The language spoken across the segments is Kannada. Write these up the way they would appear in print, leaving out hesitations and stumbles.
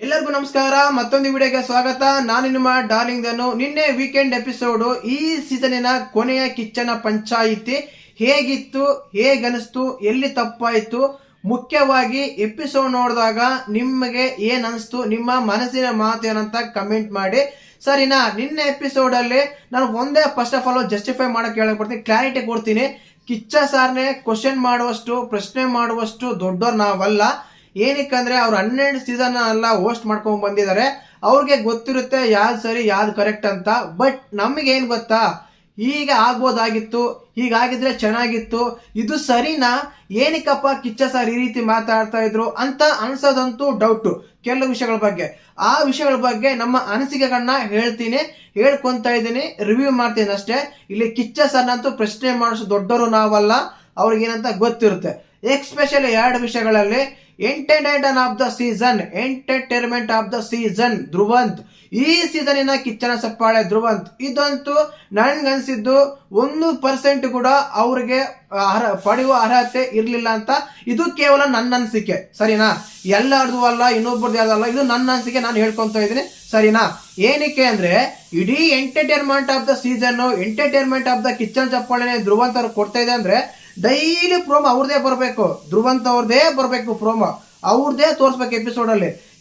ಎಲ್ಲರಿಗೂ ನಮಸ್ಕಾರ. ಮತ್ತೊಂದು ವಿಡಿಯೋಗೆ ಸ್ವಾಗತ. ನಾನು ನಿಮ್ಮ ಡಾರ್ಲಿಂಗ್ ಧನು. ನಿನ್ನೆ ವೀಕೆಂಡ್ ಎಪಿಸೋಡ್, ಈ ಸೀಸನಿನ ಕೊನೆಯ ಕಿಚ್ಚನ ಪಂಚಾಯಿತಿ ಹೇಗಿತ್ತು, ಹೇಗನಿಸ್ತು, ಎಲ್ಲಿ ತಪ್ಪಾಯಿತು, ಮುಖ್ಯವಾಗಿ ಎಪಿಸೋಡ್ ನೋಡಿದಾಗ ನಿಮಗೆ ಏನ್ ಅನಿಸ್ತು, ನಿಮ್ಮ ಮನಸ್ಸಿನ ಮಾತು ಏನಂತ ಕಮೆಂಟ್ ಮಾಡಿ. ಸರಿನಾ? ನಿನ್ನೆ ಎಪಿಸೋಡ್ ಅಲ್ಲಿ ನಾನು ಒಂದೇ ಫಸ್ಟ್ ಆಫ್ ಆಲ್ ಜಸ್ಟಿಫೈ ಮಾಡಕ್ಕೆ ಹೇಳಕ್ ಕ್ಲಾರಿಟಿ ಕೊಡ್ತೀನಿ. ಕಿಚ್ಚ ಸಾರ್ನೆ ಕ್ವಶನ್ ಮಾಡುವಷ್ಟು, ಪ್ರಶ್ನೆ ಮಾಡುವಷ್ಟು ದೊಡ್ಡವ್ರು ನಾವಲ್ಲ. ಏನಕ್ಕಂದ್ರೆ ಅವ್ರು 12 ಸೀಸನ್ ಎಲ್ಲ ಹೋಸ್ಟ್ ಮಾಡ್ಕೊಂಡ್ ಬಂದಿದ್ದಾರೆ. ಅವ್ರಿಗೆ ಗೊತ್ತಿರುತ್ತೆ ಯಾವ್ದು ಸರಿ ಯಾವ್ದು ಕರೆಕ್ಟ್ ಅಂತ. ಬಟ್ ನಮಗೆ ಏನ್ ಗೊತ್ತಾ, ಹೀಗೆ ಆಗ್ಬೋದಾಗಿತ್ತು, ಹೀಗಾಗಿದ್ರೆ ಚೆನ್ನಾಗಿತ್ತು, ಇದು ಸರಿನಾ, ಏನಕ್ಕಪ್ಪ ಕಿಚ್ಚ ಸರ್ ಈ ರೀತಿ ಮಾತಾಡ್ತಾ ಇದ್ರು ಅಂತ ಅನ್ಸೋದಂತೂ ಡೌಟ್. ಕೆಲವು ವಿಷಯಗಳ ಬಗ್ಗೆ, ಆ ವಿಷಯಗಳ ಬಗ್ಗೆ ನಮ್ಮ ಅನಿಸಿಕೆಗಳನ್ನ ಹೇಳ್ಕೊಂತ ಇದ್ದೀನಿ, ರಿವ್ಯೂ ಮಾಡ್ತೀನಿ ಅಷ್ಟೇ. ಇಲ್ಲಿ ಕಿಚ್ಚ ಸರ್ನಂತೂ ಪ್ರಶ್ನೆ ಮಾಡಿಸೋ ದೊಡ್ಡವರು ನಾವಲ್ಲ, ಅವ್ರಿಗೇನಂತ ಗೊತ್ತಿರುತ್ತೆ. ಎಕ್ಸ್ಪೆಷಲಿ 2 ವಿಷಯಗಳಲ್ಲಿ entertainment of the season Dhruvanth. ಈ ಸೀಸನಿನ ಕಿಚ್ಚನ ಸಪ್ಪಾಳೆ ಧ್ರುವಂತ್. ಇದಂತೂ ನನ್ಗನ್ಸಿದ್ದು 1% ಕೂಡ ಅವ್ರಿಗೆ ಪಡೆಯುವ ಅರ್ಹತೆ ಇರ್ಲಿಲ್ಲ ಅಂತ. ಇದು ಕೇವಲ ನನ್ನ ಅನಿಸಿಕೆ, ಸರಿನಾ? ಎಲ್ಲರದು ಅಲ್ಲ, ಇನ್ನೊಬ್ಬರದ್ದು ಯಾವ್ದಲ್ಲ, ಇದು ನನ್ನ ಅನಿಸಿಕೆ, ನಾನು ಹೇಳ್ಕೊಂತ ಇದ್ದೀನಿ, ಸರಿನಾ? ಏನಕ್ಕೆ ಅಂದ್ರೆ ಇಡೀ entertainment of the season, entertainment of the ಕಿಚ್ಚನ್ ಚಪ್ಪಾಳೆ ಧ್ರುವಂತ್ ಅವ್ರು ಕೊಡ್ತಾ ಇದೆ ಅಂದ್ರೆ ಡೈಲಿ ಪ್ರೋಮೋ ಅವ್ರದೇ ಬರಬೇಕು, ಧ್ರುವಂತ್ ಅವ್ರದೇ ಬರಬೇಕು, ಪ್ರೋಮೋ ಅವ್ರದೇ ತೋರಿಸ್ಬೇಕು.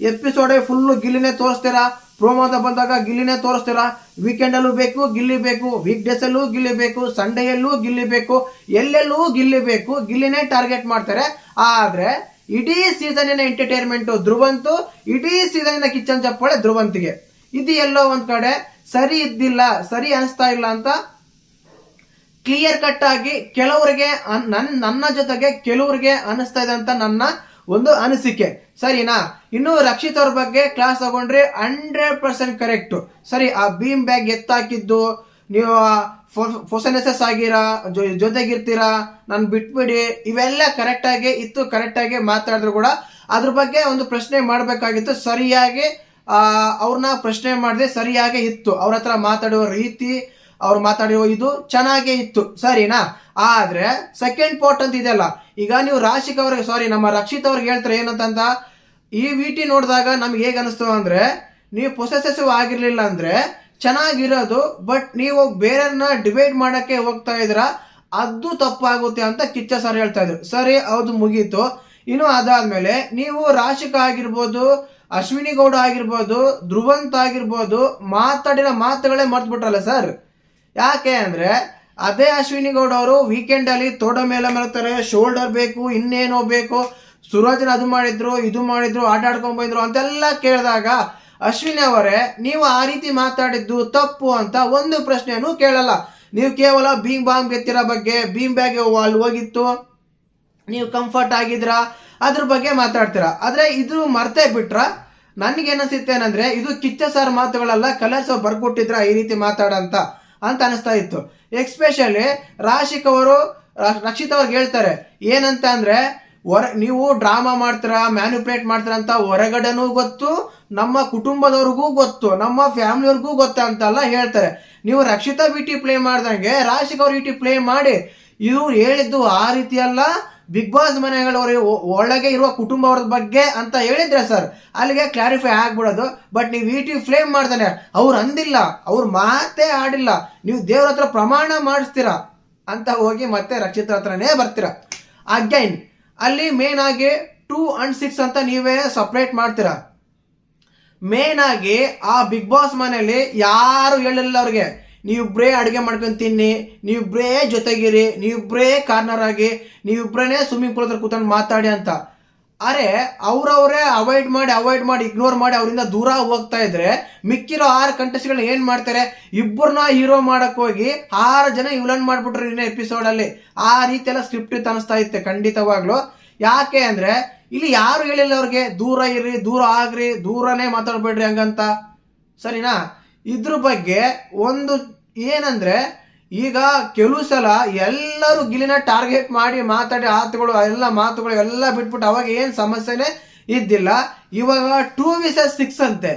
ಎಪಿಸೋಡ್ ಫುಲ್ ಗಿಲ್ಲಿನೇ ತೋರಿಸ್ತೀರಾ, ಪ್ರೋಮೋದ ಬಂದಾಗ ಗಿಲ್ಲಿನೇ ತೋರಿಸ್ತೀರಾ. ವೀಕೆಂಡ್ ಅಲ್ಲೂ ಬೇಕು ಗಿಲ್ಲಿ ಬೇಕು, ವೀಕ್ ಡೇಸ್ ಅಲ್ಲೂ ಗಿಲ್ಲಿ ಬೇಕು, ಸಂಡೇಯಲ್ಲೂ ಗಿಲ್ಲಿ ಬೇಕು, ಎಲ್ಲೆಲ್ಲೂ ಗಿಲ್ಲಿ ಬೇಕು, ಗಿಲ್ಲಿನೇ ಟಾರ್ಗೆಟ್ ಮಾಡ್ತಾರೆ. ಆದ್ರೆ ಇಡೀ ಸೀಸನಿನ ಎಂಟರ್ಟೈನ್ಮೆಂಟ್ ಧ್ರುವಂತು, ಇಡೀ ಸೀಸನಿನ ಕಿಚ್ಚನ್ ಚಪ್ಪಾಳೆ ಧ್ರುವಂತಿಗೆ. ಇದು ಎಲ್ಲೋ ಒಂದ್ ಕಡೆ ಸರಿ ಇದ್ದಿಲ್ಲ, ಸರಿ ಅನಿಸ್ತಾ ಇಲ್ಲ ಅಂತ ಕ್ಲಿಯರ್ ಕಟ್ ಆಗಿ ಕೆಲವರಿಗೆ ನನ್ನ ಜೊತೆಗೆ ಕೆಲವರಿಗೆ ಅನಿಸ್ತಾ ಇದೆ ಅಂತ ನನ್ನ ಒಂದು ಅನಿಸಿಕೆ, ಸರಿನಾ? ಇನ್ನು ರಕ್ಷಿತ್ ಅವ್ರ ಬಗ್ಗೆ ಕ್ಲಾಸ್ ತಗೊಂಡ್ರೆ 100% ಕರೆಕ್ಟ್. ಸರಿ, ಆ ಬೀಮ್ ಬ್ಯಾಗ್ ಎತ್ತಾಕಿದ್ದು, ನೀವು ಫೊಸೆನೆಸಸ್ ಆಗಿರಾ, ಜೊತೆಗಿರ್ತೀರಾ, ನಾನು ಬಿಟ್ಬಿಡಿ, ಇವೆಲ್ಲ ಕರೆಕ್ಟ್ ಆಗಿ ಇತ್ತು. ಕರೆಕ್ಟ್ ಆಗಿ ಮಾತಾಡಿದ್ರು ಕೂಡ ಅದ್ರ ಬಗ್ಗೆ ಒಂದು ಪ್ರಶ್ನೆ ಮಾಡಬೇಕಾಗಿತ್ತು. ಸರಿಯಾಗಿ ಅವ್ರನ್ನ ಪ್ರಶ್ನೆ ಮಾಡಿದೆ, ಸರಿಯಾಗಿ ಇತ್ತು. ಅವ್ರ ಹತ್ರ ಮಾತಾಡುವ ರೀತಿ, ಅವ್ರು ಮಾತಾಡಿರೋ ಇದು ಚೆನ್ನಾಗೇ ಇತ್ತು, ಸರಿನಾ? ಆದ್ರೆ ಸೆಕೆಂಡ್ ಪಾರ್ಟ್ ಅಂತ ಇದೆಯಲ್ಲ, ಈಗ ನೀವು ರಾಶಿಕ್ ಅವ್ರಿಗೆ, ಸಾರಿ ನಮ್ಮ ರಕ್ಷಿತ್ ಅವ್ರಿಗೆ ಹೇಳ್ತಾರೆ ಏನಂತ, ಈ ವಿಟಿ ನೋಡಿದಾಗ ನಮ್ಗೆ ಹೇಗೆ ಅನಿಸ್ತು ಅಂದ್ರೆ, ನೀವು ಪೊಸೆಸಿವ್ ಆಗಿರ್ಲಿಲ್ಲ ಅಂದ್ರೆ ಚೆನ್ನಾಗಿರೋದು, ಬಟ್ ನೀವು ಬೇರೆಯವ್ರನ್ನ ಡಿವೈಡ್ ಮಾಡಕ್ಕೆ ಹೋಗ್ತಾ ಇದ್ರ, ಅದು ತಪ್ಪಾಗುತ್ತೆ ಅಂತ ಕಿಚ್ಚ ಸರ್ ಹೇಳ್ತಾ ಇದ್ರು. ಸರಿ, ಹೌದು, ಮುಗೀತು. ಇನ್ನು ಅದಾದ್ಮೇಲೆ ನೀವು ರಾಶಿಕ್ ಆಗಿರ್ಬೋದು, ಅಶ್ವಿನಿ ಗೌಡ ಆಗಿರ್ಬೋದು, ಧ್ರುವಂತ್ ಆಗಿರ್ಬೋದು, ಮಾತಾಡಿರೋ ಮಾತುಗಳೇ ಮರ್ತು ಬಿಟ್ರಲ್ಲ ಸರ್. ಯಾಕೆ ಅಂದ್ರೆ ಅದೇ ಅಶ್ವಿನಿ ಗೌಡ ಅವರು ವೀಕೆಂಡ್ ಅಲ್ಲಿ ತೋಡ ಮೇಲೆ ಮಲಗ್ತಾರೆ, ಶೋಲ್ಡರ್ ಬೇಕು, ಇನ್ನೇನೋ ಬೇಕು, ಸುರಾಜನ್ ಅದು ಮಾಡಿದ್ರು, ಇದು ಮಾಡಿದ್ರು, ಆಟ ಆಡ್ಕೊಂಡ್ ಬಂದ್ರು ಅಂತೆಲ್ಲ ಕೇಳಿದಾಗ ಅಶ್ವಿನಿ ಅವರೇ, ನೀವು ಆ ರೀತಿ ಮಾತಾಡಿದ್ದು ತಪ್ಪು ಅಂತ ಒಂದು ಪ್ರಶ್ನೆಯನ್ನು ಕೇಳಲ್ಲ. ನೀವು ಕೇವಲ ಬೀಮ್ ಬಾಂಬ್ ಎತ್ತಿರೋ ಬಗ್ಗೆ, ಬೀಮ್ ಬ್ಯಾಗ್ ಅಲ್ಲಿ ಹೋಗಿತ್ತು, ನೀವು ಕಂಫರ್ಟ್ ಆಗಿದ್ರ, ಅದ್ರ ಬಗ್ಗೆ ಮಾತಾಡ್ತೀರಾ. ಆದ್ರೆ ಇದು ಮರ್ತೇ ಬಿಟ್ರ. ನನ್ಗೇನನ್ಸುತ್ತೇನಂದ್ರೆ ಇದು ಕಿಚ್ಚ ಸರ್ ಮಾತುಗಳಲ್ಲ, ಕಲರ್ಸ್ ಅವ್ರು ಬರ್ಕೊಟ್ಟಿದ್ರ ಈ ರೀತಿ ಮಾತಾಡಂತ ಅಂತ ಅನಿಸ್ತಾ ಇತ್ತು. ಎಕ್ಸ್ಪೆಷಲಿ ರಾಶಿಕ್ ಅವರು ರಕ್ಷಿತ್ ಅವ್ರಿಗೆ ಹೇಳ್ತಾರೆ ಏನಂತ ಅಂದ್ರೆ, ನೀವು ಡ್ರಾಮಾ ಮಾಡ್ತೀರಾ, ಮ್ಯಾನ್ಯುಪ್ಯುಲೇಟ್ ಮಾಡ್ತೀರಾ ಅಂತ ಹೊರಗಡೆನೂ ಗೊತ್ತು, ನಮ್ಮ ಕುಟುಂಬದವ್ರಿಗೂ ಗೊತ್ತು, ನಮ್ಮ ಫ್ಯಾಮಿಲಿಯವ್ರಿಗೂ ಗೊತ್ತ ಅಂತೆಲ್ಲ ಹೇಳ್ತಾರೆ. ನೀವು ರಕ್ಷಿತಾ ವಿಟಿ ಪ್ಲೇ ಮಾಡ್ದಂಗೆ ರಾಶಿಕ್ ಅವ್ರ ವಿಟಿ ಪ್ಲೇ ಮಾಡಿ. ಇವ್ರು ಹೇಳಿದ್ದು ಆ ರೀತಿ ಅಲ್ಲ, ಬಿಗ್ ಬಾಸ್ ಮನೆಗಳವ್ರ ಒಳಗೆ ಇರುವ ಕುಟುಂಬ ಅವ್ರ ಬಗ್ಗೆ ಅಂತ ಹೇಳಿದ್ರೆ ಸರ್, ಅಲ್ಲಿಗೆ ಕ್ಲಾರಿಫೈ ಆಗ್ಬಿಡೋದು. ಬಟ್ ನೀವು ವಿಟಿ ಫ್ಲೇಮ್ ಮಾಡ್ತಾನೆ, ಅವ್ರು ಅಂದಿಲ್ಲ, ಅವ್ರ ಮಾತೇ ಆಡಿಲ್ಲ, ನೀವು ದೇವ್ರ ಹತ್ರ ಪ್ರಮಾಣ ಮಾಡಿಸ್ತೀರಾ ಅಂತ ಹೋಗಿ ಮತ್ತೆ ರಕ್ಷಿತ ಹತ್ರನೇ ಬರ್ತೀರಾ. ಅಗೈನ್ ಅಲ್ಲಿ ಮೇನ್ ಆಗಿ 2 and 6 ಅಂತ ನೀವೇ ಸಪ್ರೇಟ್ ಮಾಡ್ತೀರಾ. ಮೇನ್ ಆಗಿ ಆ ಬಿಗ್ ಬಾಸ್ ಮನೆಯಲ್ಲಿ ಯಾರು ಹೇಳಿಲ್ಲ ಅವ್ರಿಗೆ, ನೀವಿಬ್ರೇ ಅಡುಗೆ ಮಾಡ್ಕೊಂಡು ತಿನ್ನಿ, ನೀವಿಬ್ರೇ ಜೊತೆಗಿರಿ, ನೀವಿಬ್ರೇ ಕಾರ್ನರ್ ಆಗಿ, ನೀವಿಬ್ರೇ ಸ್ವಿಮ್ಮಿಂಗ್ ಪೂಲ್ ಹತ್ರ ಕೂತ್ಕೊಂಡು ಮಾತಾಡಿ ಅಂತ. ಅರೆ ಅವ್ರವ್ರೇ ಅವಾಯ್ಡ್ ಮಾಡಿ ಇಗ್ನೋರ್ ಮಾಡಿ ಅವರಿಂದ ದೂರ ಹೋಗ್ತಾ ಇದ್ರೆ ಮಿಕ್ಕಿರೋ 6 ಕಂಟೆಸ್ಟ್ಗಳನ್ನ ಏನ್ ಮಾಡ್ತಾರೆ, ಇಬ್ಬರನ್ನ ಹೀರೋ ಮಾಡಕ್ ಹೋಗಿ 6 ಜನ ವಿಲನ್ ಮಾಡ್ಬಿಟ್ರು ಇನ್ನ ಎಪಿಸೋಡ್ ಅಲ್ಲಿ. ಆ ರೀತಿ ಎಲ್ಲ ಸ್ಕ್ರಿಪ್ಟ್ ಇತ್ತು ಅನಿಸ್ತಾ ಇತ್ತೆ ಖಂಡಿತವಾಗ್ಲು. ಯಾಕೆ ಅಂದ್ರೆ ಇಲ್ಲಿ ಯಾರು ಹೇಳಿಲ್ಲ ಅವ್ರಿಗೆ ದೂರ ಇರ್ರಿ, ದೂರ ಆಗ್ರಿ, ದೂರನೇ ಮಾತಾಡ್ಬೇಡ್ರಿ ಹಂಗಂತ, ಸರಿನಾ? ಇದ್ರ ಬಗ್ಗೆ ಒಂದು ಏನಂದ್ರೆ, ಈಗ ಕೆಲವು ಸಲ ಎಲ್ಲರೂ ಗಿಲಿನ ಟಾರ್ಗೆಟ್ ಮಾಡಿ ಮಾತಾಡಿ ಮಾತುಗಳು ಎಲ್ಲ ಬಿಟ್ಬಿಟ್ಟು ಅವಾಗ ಏನ್ ಸಮಸ್ಯೆನೆ ಇದ್ದಿಲ್ಲ. ಇವಾಗ 2 vs 6 ಅಂತೆ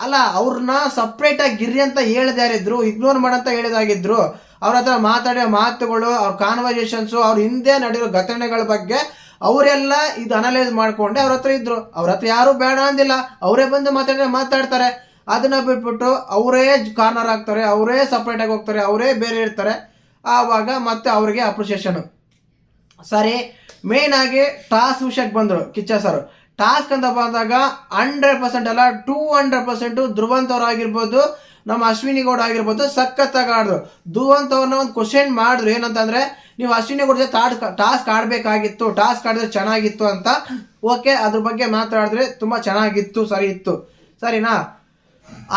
ಅಲ್ಲ, ಅವ್ರನ್ನ ಸಪ್ರೇಟ್ ಆಗಿ ಗಿರ್ರಿ ಅಂತ ಹೇಳಿದಾರಿದ್ರು, ಇಗ್ನೋರ್ ಮಾಡಂತ ಹೇಳಿದಾಗಿದ್ರು. ಅವ್ರ ಹತ್ರ ಮಾತಾಡೋ ಮಾತುಗಳು, ಅವ್ರ ಕಾನ್ವರ್ಸೇಷನ್ಸ್, ಅವ್ರ ಹಿಂದೆ ನಡೆಯೋ ಘಟನೆಗಳ ಬಗ್ಗೆ ಅವರೆಲ್ಲ ಇದು ಅನಲೈಸ್ ಮಾಡ್ಕೊಂಡೆ ಅವ್ರ ಹತ್ರ ಇದ್ರು. ಅವ್ರ ಹತ್ರ ಯಾರು ಬೇಡ ಅಂದಿಲ್ಲ, ಅವರೇ ಬಂದು ಮಾತಾಡ್ತಾರೆ. ಅದನ್ನ ಬಿಟ್ಬಿಟ್ಟು ಅವರೇ ಕಾರ್ನರ್ ಆಗ್ತಾರೆ, ಅವರೇ ಸಪ್ರೇಟ್ ಆಗಿ ಹೋಗ್ತಾರೆ, ಅವರೇ ಬೇರೆ ಇರ್ತಾರೆ. ಆವಾಗ ಮತ್ತೆ ಅವ್ರಿಗೆ ಅಪ್ರಿಸಿಯೇಷನ್. ಸರಿ, ಮೇನ್ ಆಗಿ ಟಾಸ್ಕ್ ವಿಷಯಕ್ಕೆ ಬಂದ್ರು ಕಿಚ್ಚ ಸರ್. ಟಾಸ್ಕ್ ಅಂತ ಬಂದಾಗ 100% ಅಲ್ಲ 200% ಧ್ರುವಂತ್ ಅವ್ರು ಆಗಿರ್ಬೋದು, ನಮ್ಮ ಅಶ್ವಿನಿ ಗೌಡ ಆಗಿರ್ಬೋದು ಸಖತ್ತಾಗಿ ಆಡಿದ್ರು. ಧ್ರುವಂತ್ ಅವ್ರನ್ನ ಒಂದು ಕ್ವಶನ್ ಮಾಡಿದ್ರು, ಏನಂತಂದ್ರೆ ನೀವು ಅಶ್ವಿನಿ ಗೌಡ ಟಾಸ್ಕ್ ಆಡಬೇಕಾಗಿತ್ತು, ಟಾಸ್ಕ್ ಆಡಿದ್ರೆ ಚೆನ್ನಾಗಿತ್ತು ಅಂತ. ಓಕೆ, ಅದ್ರ ಬಗ್ಗೆ ಮಾತಾಡಿದ್ರೆ ತುಂಬಾ ಚೆನ್ನಾಗಿತ್ತು, ಸರಿ ಇತ್ತು, ಸರಿನಾ.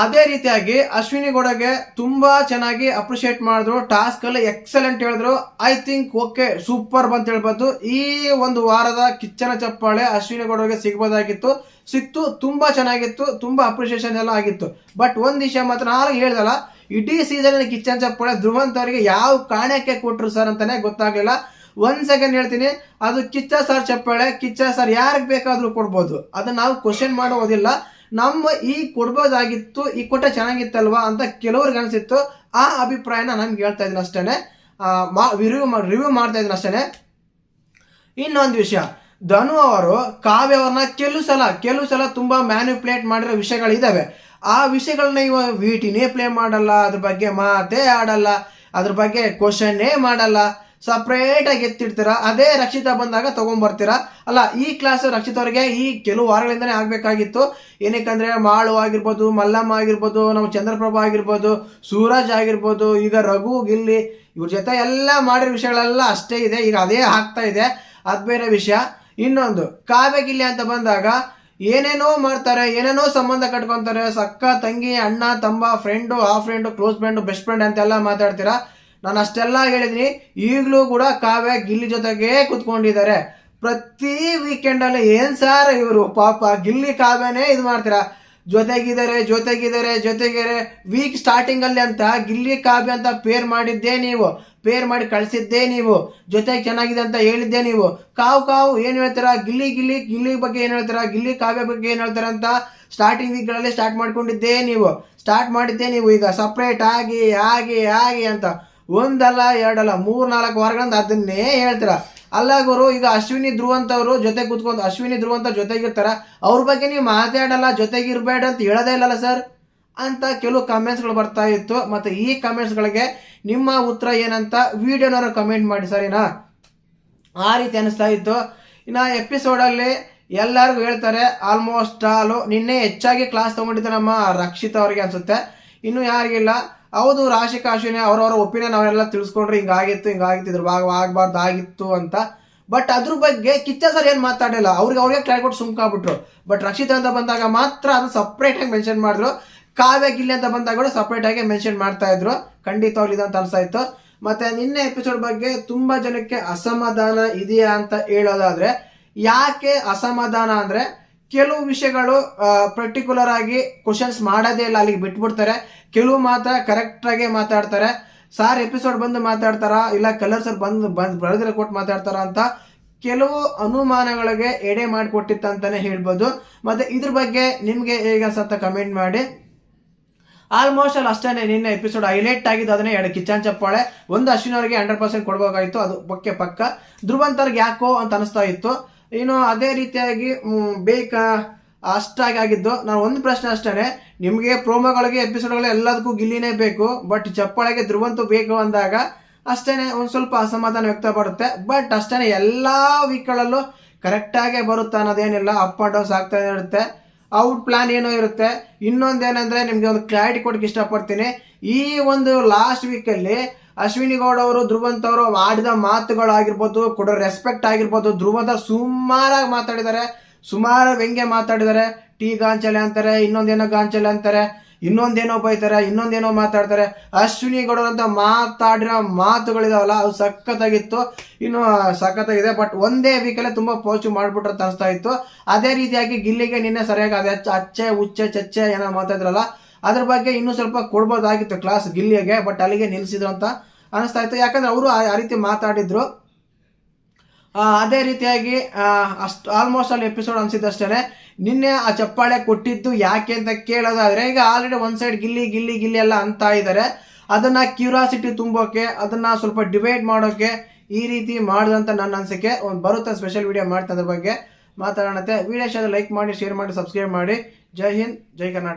ಅದೇ ರೀತಿಯಾಗಿ ಅಶ್ವಿನಿ ಗೌಡಗೆ ತುಂಬಾ ಚೆನ್ನಾಗಿ ಅಪ್ರಿಶಿಯೇಟ್ ಮಾಡಿದ್ರು, ಟಾಸ್ಕ್ ಅಲ್ಲಿ ಎಕ್ಸಲೆಂಟ್ ಹೇಳಿದ್ರು. ಐ ಥಿಂಕ್ ಓಕೆ ಸೂಪರ್ ಅಂತ ಹೇಳ್ಬೋದು. ಈ ಒಂದು ವಾರದ ಕಿಚ್ಚನ ಚಪ್ಪಾಳೆ ಅಶ್ವಿನಿ ಗೌಡಗೆ ಸಿಕ್ತು, ತುಂಬಾ ಚೆನ್ನಾಗಿತ್ತು, ತುಂಬಾ ಅಪ್ರಿಶಿಯೇಷನ್ ಎಲ್ಲ ಆಗಿತ್ತು. ಬಟ್ ಒಂದ್ ವಿಷಯ ಮಾತ್ರ ನಾನು ಹೇಳ್ದಲ್ಲ, ಇಡೀ ಸೀಸನ್ ಕಿಚ್ಚನ ಚಪ್ಪಾಳೆ ಧ್ರುವಂತ್ ಅವರಿಗೆ ಯಾವ ಕಾರಣಕ್ಕೆ ಕೊಟ್ರು ಸರ್ ಅಂತಾನೆ ಗೊತ್ತಾಗ್ಲಿಲ್ಲ. 1 ಸೆಕೆಂಡ್ ಹೇಳ್ತೀನಿ, ಅದು ಕಿಚ್ಚ ಸರ್ ಚಪ್ಪಾಳೆ. ಕಿಚ್ಚ ಸರ್ ಯಾರಿಗೆ ಬೇಕಾದ್ರೂ ಕೊಡ್ಬೋದು, ಅದನ್ನ ನಾವು ಕ್ವಶನ್ ಮಾಡೋದಿಲ್ಲ. ನಮ್ಮ ಈ ಕೊಡ್ಬೋದಾಗಿತ್ತು, ಈ ಕೊಟ್ಟ ಚೆನ್ನಾಗಿತ್ತಲ್ವಾ ಅಂತ ಕೆಲವ್ರಿಗೆ ಅನ್ಸಿತ್ತು. ಆ ಅಭಿಪ್ರಾಯನ ನಮ್ಗೆ ಹೇಳ್ತಾ ಇದ್ದೀನಿ ಅಷ್ಟೇನೆ, ರಿವ್ಯೂ ಮಾಡ್ತಾ ಇದ್ದೀನಿ ಅಷ್ಟೇನೆ. ಇನ್ನೊಂದು ವಿಷಯ, ಧನು ಅವರು ಕಾವ್ಯ ಅವ್ರನ್ನ ಕೆಲವು ಸಲ ತುಂಬಾ ಮ್ಯಾನಿಪ್ಯುಲೇಟ್ ಮಾಡಿರೋ ವಿಷಯಗಳಿದಾವೆ. ಆ ವಿಷಯಗಳನ್ನ ಇವ ವಿಟಿನೇ ಪ್ಲೇ ಮಾಡಲ್ಲ, ಅದ್ರ ಬಗ್ಗೆ ಮಾತೇ ಆಡಲ್ಲ, ಅದ್ರ ಬಗ್ಗೆ ಕ್ವಶನ್ನೇ ಮಾಡಲ್ಲ, ಸಪ್ರೇಟ್ ಆಗಿ ಎತ್ತಿಡ್ತೀರ. ಅದೇ ರಕ್ಷಿತಾ ಬಂದಾಗ ತಗೊಂಡ್ಬರ್ತೀರಾ. ಅಲ್ಲ, ಈ ಕ್ಲಾಸ್ ರಕ್ಷಿತ್ ಅವರಿಗೆ ಈ ಕೆಲವು ವಾರಗಳಿಂದನೇ ಆಗ್ಬೇಕಾಗಿತ್ತು. ಏನಕ್ಕಂದ್ರೆ ಮಾಳು ಆಗಿರ್ಬೋದು, ಮಲ್ಲಮ್ಮ ಆಗಿರ್ಬೋದು, ನಮ್ಮ ಚಂದ್ರಪ್ರಭಾ ಆಗಿರ್ಬೋದು, ಸೂರಜ್ ಆಗಿರ್ಬೋದು, ಈಗ ರಘು ಗಿಲ್ಲಿ ಇವ್ರ ಜೊತೆ ಎಲ್ಲ ಮಾಡಿರೋ ವಿಷಯಗಳೆಲ್ಲ ಅಷ್ಟೇ ಇದೆ, ಈಗ ಅದೇ ಆಗ್ತಾ ಇದೆ, ಅದ್ ಬೇರೆ ವಿಷಯ. ಇನ್ನೊಂದು ಕಾವ್ಯ ಗಿಲ್ಲಿ ಅಂತ ಬಂದಾಗ ಏನೇನೋ ಮಾಡ್ತಾರೆ, ಏನೇನೋ ಸಂಬಂಧ ಕಟ್ಕೊಂತಾರೆ, ಸಕ್ಕ ತಂಗಿ, ಅಣ್ಣ ತಮ್ಮ, ಫ್ರೆಂಡು, ಆ friend, close friend, best friend ಅಂತೆಲ್ಲ ಮಾತಾಡ್ತೀರಾ. ನಾನು ಅಷ್ಟೆಲ್ಲ ಹೇಳಿದೀನಿ, ಈಗಲೂ ಕೂಡ ಕಾವ್ಯ ಗಿಲ್ಲಿ ಜೊತೆಗೆ ಕುತ್ಕೊಂಡಿದ್ದಾರೆ. ಪ್ರತಿ ವೀಕೆಂಡ್ ಅಲ್ಲಿ ಏನ್ ಸಾರ್ ಇವರು ಪಾಪ ಗಿಲ್ಲಿ ಕಾವ್ಯನೇ ಇದು ಮಾಡ್ತೀರಾ, ಜೊತೆಗಿದ್ದಾರೆ. ವೀಕ್ ಸ್ಟಾರ್ಟಿಂಗ್ ಅಲ್ಲಿ ಅಂತ ಗಿಲ್ಲಿ ಕಾವ್ಯ ಅಂತ ಪೇರ್ ಮಾಡಿದ್ದೇ ನೀವು, ಪೇರ್ ಮಾಡಿ ಕಳ್ಸಿದ್ದೇ ನೀವು, ಜೊತೆಗೆ ಚೆನ್ನಾಗಿದೆ ಅಂತ ಹೇಳಿದ್ದೇ ನೀವು. ಕಾವು ಏನ್ ಹೇಳ್ತಾರ, ಗಿಲ್ಲಿ ಬಗ್ಗೆ ಏನ್ ಹೇಳ್ತಾರ, ಗಿಲ್ಲಿ ಕಾವ್ಯ ಬಗ್ಗೆ ಏನ್ ಹೇಳ್ತಾರ ಅಂತ ಸ್ಟಾರ್ಟಿಂಗ್ ವೀಕ್ಗಳಲ್ಲಿ ಸ್ಟಾರ್ಟ್ ಮಾಡಿದ್ದೇ ನೀವು. ಈಗ ಸಪ್ರೇಟ್ ಆಗಿ ಅಂತ ಒಂದಲ್ಲ ಎರಡಲ್ಲ 3-4 ವಾರಗಳಿಂದ ಅದನ್ನೇ ಹೇಳ್ತೀರಾ. ಅಲ್ಲ ಗುರು, ಈಗ ಅಶ್ವಿನಿ ಧ್ರುವಂತ್ ಅವರು ಜೊತೆ ಕೂತ್ಕೊಂಡು ಅಶ್ವಿನಿ ಧ್ರುವಂತ ಜೊತೆಗಿರ್ತಾರ, ಅವ್ರ ಬಗ್ಗೆ ನೀವು ಮಾತಾಡಲ್ಲ, ಜೊತೆಗಿರ್ಬೇಡ ಅಂತ ಹೇಳೋದೇ ಇಲ್ಲಲ್ಲ ಸರ್ ಅಂತ ಕೆಲವು ಕಮೆಂಟ್ಸ್ಗಳು ಬರ್ತಾ ಇತ್ತು. ಮತ್ತೆ ಈ ಕಮೆಂಟ್ಸ್ಗಳಿಗೆ ನಿಮ್ಮ ಉತ್ತರ ಏನಂತ ವಿಡಿಯೋನವರು ಕಮೆಂಟ್ ಮಾಡಿ, ಸರಿನಾ. ಆ ರೀತಿ ಅನಿಸ್ತಾ ಇತ್ತು. ಇನ್ನು ಎಪಿಸೋಡಲ್ಲಿ ಎಲ್ಲರಿಗೂ ಹೇಳ್ತಾರೆ ಆಲ್ಮೋಸ್ಟ್ ಆಲು ನಿನ್ನೆ ಹೆಚ್ಚಾಗಿ ಕ್ಲಾಸ್ ತಗೊಂಡಿದ್ದೆ ನಮ್ಮ ರಕ್ಷಿತ್ ಅವ್ರಿಗೆ ಅನ್ಸುತ್ತೆ, ಇನ್ನು ಯಾರಿಗಿಲ್ಲ. ಹೌದು, ರಾಶಿಕಾ ಅಶ್ವಿನಿ ಅವರವರ ಒಪಿನಿಯನ್ ಅವರೆಲ್ಲ ತಿಳಿಸ್ಕೊಂಡ್ರೆ ಹಿಂಗಾಗಿತ್ತು ಇದ್ರ ಭಾಗ ಆಗಬಾರ್ದಾಗಿತ್ತು ಅಂತ. ಬಟ್ ಅದ್ರ ಬಗ್ಗೆ ಕಿಚ್ಚ ಸರ್ ಏನ್ ಮಾತಾಡಿಲ್ಲ, ಅವ್ರಿಗೆ ಕ್ಲಾರಿಟಿ ಕೊಟ್ಟು ಸುಮ್ಕಾಗ್ಬಿಟ್ರು. ಬಟ್ ರಕ್ಷಿತ್ ಅಂತ ಬಂದಾಗ ಮಾತ್ರ ಅದು ಸಪ್ರೇಟ್ ಆಗಿ ಮೆನ್ಷನ್ ಮಾಡಿದ್ರು. ಕಾವ್ಯ ಗಿಲ್ಲಿ ಅಂತ ಬಂದಾಗ ಸಪ್ರೇಟ್ ಆಗಿ ಮೆನ್ಷನ್ ಮಾಡ್ತಾ ಇದ್ರು. ಖಂಡಿತವಾಗ್ಲಿ ಇದಂತ ಅನ್ಸ್ತಾ ಇತ್ತು. ಮತ್ತೆ ನಿನ್ನೆ ಎಪಿಸೋಡ್ ಬಗ್ಗೆ ತುಂಬಾ ಜನಕ್ಕೆ ಅಸಮಾಧಾನ ಇದೆಯಾ ಅಂತ ಹೇಳೋದಾದ್ರೆ, ಯಾಕೆ ಅಸಮಾಧಾನ ಅಂದ್ರೆ ಕೆಲವು ವಿಷಯಗಳು ಪರ್ಟಿಕ್ಯುಲರ್ ಆಗಿ ಕ್ವಶನ್ಸ್ ಮಾಡೋದೇ ಇಲ್ಲ, ಅಲ್ಲಿಗೆ ಬಿಟ್ಬಿಡ್ತಾರೆ. ಕೆಲವು ಮಾತ್ರ ಕರೆಕ್ಟ್ ಆಗಿ ಮಾತಾಡ್ತಾರೆ. ಸಾರ್ ಎಪಿಸೋಡ್ ಬಂದು ಮಾತಾಡ್ತಾರ, ಇಲ್ಲ ಕಲರ್ ಸರ್ ಬಂದು ಬರೆದ್ರೆ ಕೊಟ್ಟು ಮಾತಾಡ್ತಾರ ಅಂತ ಕೆಲವು ಅನುಮಾನಗಳಿಗೆ ಎಡೆ ಮಾಡಿಕೊಟ್ಟಿತ್ತಂತಾನೆ ಹೇಳ್ಬೋದು. ಮತ್ತೆ ಇದ್ರ ಬಗ್ಗೆ ನಿಮ್ಗೆ ಹೇಗೆ ಅನ್ಸುತ್ತೆ ಕಮೆಂಟ್ ಮಾಡಿ. ಆಲ್ಮೋಸ್ಟ್ ಅಲ್ಲಿ ಅಷ್ಟೇ ನಿನ್ನೆ ಎಪಿಸೋಡ್ ಹೈಲೈಟ್ ಆಗಿದ್ದು ಅದನ್ನೇ 2 ಕಿಚ್ಚನ್ ಚಪ್ಪಾಳೆ. ಒಂದು ಅಶ್ವಿನಿ ಅವರಿಗೆ 100% ಕೊಡ್ಬೇಕಾಗಿತ್ತು, ಅದು ಪಕ್ಕ. ಧ್ರುವಂತ್ ಅವ್ರಿಗೆ ಯಾಕೋ ಅಂತ ಅನಿಸ್ತಾ ಇತ್ತು. ಇನ್ನು ಅದೇ ರೀತಿಯಾಗಿ ಬೇಕಾ ಅಷ್ಟಾಗಿ ಆಗಿದ್ದು. ನಾನು ಒಂದು ಪ್ರಶ್ನೆ ಅಷ್ಟೇ, ನಿಮಗೆ ಪ್ರೋಮೋಗಳಿಗೆ ಎಪಿಸೋಡ್ಗಳು ಎಲ್ಲದಕ್ಕೂ ಗಿಲ್ಲಿನೇ ಬೇಕು, ಬಟ್ ಚಪ್ಪಾಳೆಗೆ ಧ್ರುವಂತು ಬೇಕು ಅಂದಾಗ ಅಷ್ಟೇನೆ ಒಂದು ಸ್ವಲ್ಪ ಅಸಮಾಧಾನ ವ್ಯಕ್ತಪಡುತ್ತೆ. ಬಟ್ ಅಷ್ಟೇನೆ ಎಲ್ಲಾ ವೀಕ್ಗಳಲ್ಲೂ ಕರೆಕ್ಟಾಗೇ ಬರುತ್ತೆ ಅನ್ನೋದೇನಿಲ್ಲ, ಅಪ್ ಅಂಡ್ ಡೌನ್ಸ್ ಆಗ್ತಾನೆ ಇರುತ್ತೆ. ಔಟ್ ಪ್ಲಾನ್ ಏನೋ ಇರುತ್ತೆ. ಇನ್ನೊಂದೇನೆಂದ್ರೆ ನಿಮ್ಗೆ ಒಂದು ಕ್ಲಾರಿಟಿ ಕೊಡಕ್ಕೆ ಇಷ್ಟಪಡ್ತೀನಿ. ಈ ಒಂದು ಲಾಸ್ಟ್ ವೀಕಲ್ಲಿ ಅಶ್ವಿನಿ ಗೌಡ ಅವರು ಧ್ರುವಂತ್ ಅವರು ಆಡಿದ ಮಾತುಗಳಾಗಿರ್ಬೋದು, ಕೊಡೋ ರೆಸ್ಪೆಕ್ಟ್ ಆಗಿರ್ಬೋದು, ಧ್ರುವಂತ್ ಅವರು ಸುಮಾರಾಗಿ ಮಾತಾಡಿದ್ದಾರೆ, ಸುಮಾರು ವ್ಯಂಗ್ಯ ಮಾತಾಡಿದ್ದಾರೆ. ಟೀ ಗಾಂಚಲೆ ಅಂತಾರೆ, ಇನ್ನೊಂದೇನೋ ಗಾಂಚಲೆ ಅಂತಾರೆ, ಇನ್ನೊಂದೇನೋ ಬೈತಾರೆ, ಇನ್ನೊಂದೇನೋ ಮಾತಾಡ್ತಾರೆ. ಅಶ್ವಿನಿ ಗೌಡ ಅಂತ ಮಾತಾಡಿರೋ ಮಾತುಗಳಿದಾವಲ್ಲ, ಅದು ಸಖತ್ತಾಗಿತ್ತು, ಇನ್ನು ಸಖತ್ತಾಗಿದೆ. ಬಟ್ ಒಂದೇ ವೀಕಲ್ಲೇ ತುಂಬಾ ಪಾಸಿಟಿವ್ ಮಾಡ್ಬಿಟ್ರೆ ಅಂತ ಅನಿಸ್ತಾ ಇತ್ತು. ಅದೇ ರೀತಿಯಾಗಿ ಗಿಲ್ಲಿಗೆ ನಿನ್ನೆ ಸರಿಯಾಗಿ ಅದೇ ಅಚ್ಚೆ ಉಚ್ಚೆ ಚಚ್ಚೆ ಏನೋ ಮಾತಾಡಿದ್ರಲ್ಲ, ಅದ್ರ ಬಗ್ಗೆ ಇನ್ನೂ ಸ್ವಲ್ಪ ಕೊಡ್ಬೋದಾಗಿತ್ತು ಕ್ಲಾಸ್ ಗಿಲ್ಲಿಗೆ, ಬಟ್ ಅಲ್ಲಿಗೆ ನಿಲ್ಸಿದ್ರು ಅಂತ ಅನಿಸ್ತಾ ಇತ್ತು. ಯಾಕಂದ್ರೆ ಅವರು ಆ ರೀತಿ ಮಾತಾಡಿದ್ರು. ಅದೇ ರೀತಿಯಾಗಿ ಆಲ್ಮೋಸ್ಟ್ ಅಲ್ಲಿ ಎಪಿಸೋಡ್ ಅನ್ಸಿದ್ದಷ್ಟೇ. ನಿನ್ನೆ ಆ ಚಪ್ಪಾಳೆ ಕೊಟ್ಟಿದ್ದು ಯಾಕೆ ಅಂತ ಕೇಳೋದಾದ್ರೆ, ಈಗ ಆಲ್ರೆಡಿ ಒಂದ್ ಸೈಡ್ ಗಿಲ್ಲಿ ಎಲ್ಲ ಅಂತ ಇದ್ದಾರೆ. ಅದನ್ನ ಕ್ಯೂರಿಯಾಸಿಟಿ ತುಂಬೋಕೆ, ಅದನ್ನ ಸ್ವಲ್ಪ ಡಿವೈಡ್ ಮಾಡೋಕೆ ಈ ರೀತಿ ಮಾಡುದಂತ ನನ್ನ ಅನಿಸಿಕೆ. ಒಂದು ಬರುತ್ತೆ ಸ್ಪೆಷಲ್ ವಿಡಿಯೋ ಮಾಡ್ತಾ ಅದ್ರ ಬಗ್ಗೆ ಮಾತಾಡೋಣತೆ. ವಿಡಿಯೋ ಲೈಕ್ ಮಾಡಿ, ಶೇರ್ ಮಾಡಿ, ಸಬ್ಸ್ಕ್ರೈಬ್ ಮಾಡಿ. ಜೈ ಹಿಂದ್, ಜೈ ಕರ್ನಾಟಕ.